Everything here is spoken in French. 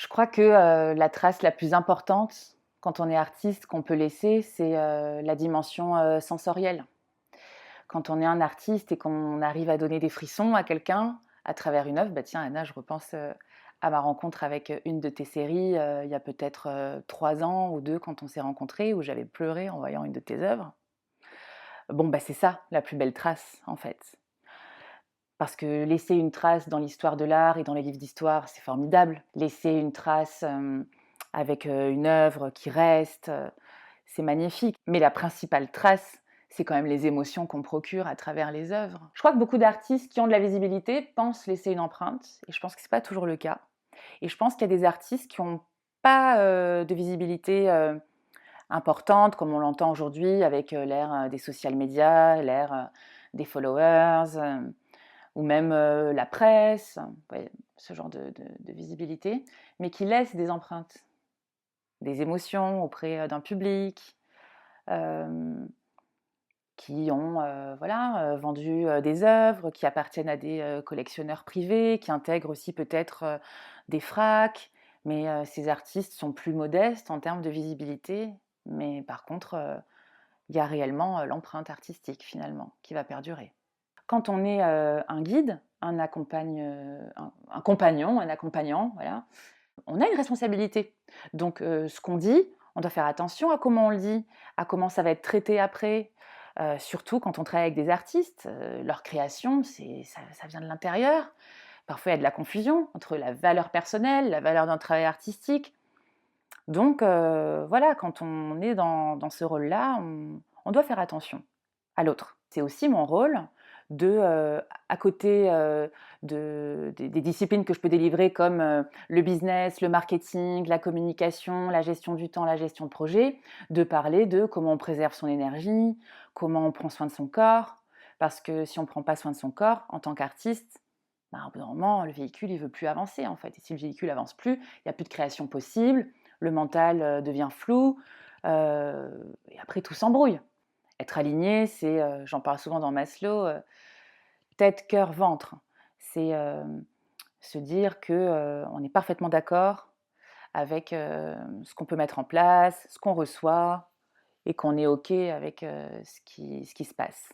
Je crois que, la trace la plus importante quand on est artiste qu'on peut laisser, c'est, la dimension, sensorielle. Quand on est un artiste et qu'on arrive à donner des frissons à quelqu'un à travers une œuvre, bah, tiens Anna, je repense, à ma rencontre avec, une de tes séries, il y a peut-être, 3 ans ou 2 quand on s'est rencontrés, où j'avais pleuré en voyant une de tes œuvres. Bon, bah, c'est ça la plus belle trace, en fait. Parce que laisser une trace dans l'histoire de l'art et dans les livres d'histoire, c'est formidable. Laisser une trace, avec, une œuvre qui reste, c'est magnifique. Mais la principale trace, c'est quand même les émotions qu'on procure à travers les œuvres. Je crois que beaucoup d'artistes qui ont de la visibilité pensent laisser une empreinte et je pense que c'est pas toujours le cas. Et je pense qu'il y a des artistes qui ont pas, de visibilité, importante comme on l'entend aujourd'hui avec, l'ère, des social media, l'ère, des followers, ou même la presse, ouais, ce genre de visibilité, mais qui laisse des empreintes, des émotions auprès d'un public, euh, qui ont voilà, vendu des œuvres, qui appartiennent à des collectionneurs privés, qui intègrent aussi peut-être des fracs, mais ces artistes sont plus modestes en termes de visibilité, mais par contre, il y a réellement l'empreinte artistique finalement qui va perdurer. Quand on est un guide, un compagnon, un accompagnant, voilà, on a une responsabilité. Donc ce qu'on dit, on doit faire attention à comment on le dit, à comment ça va être traité après. Surtout quand on travaille avec des artistes, leur création, ça vient de l'intérieur. Parfois, il y a de la confusion entre la valeur personnelle, la valeur d'un travail artistique. Donc voilà, quand on est dans ce rôle-là, on doit faire attention à l'autre. C'est aussi mon rôle de, à côté des disciplines que je peux délivrer comme le business, le marketing, la communication, la gestion du temps, la gestion de projet, de parler de comment on préserve son énergie, comment on prend soin de son corps. Parce que si on ne prend pas soin de son corps, en tant qu'artiste, bah, au bout d'un moment, le véhicule, il ne veut plus avancer en fait. Et si le véhicule avance plus, il n'y a plus de création possible, le mental devient flou, et après tout s'embrouille. Être aligné, c'est, j'en parle souvent dans Maslow, tête, cœur, ventre. C'est se dire que on est parfaitement d'accord avec ce qu'on peut mettre en place, ce qu'on reçoit, et qu'on est OK avec ce qui se passe.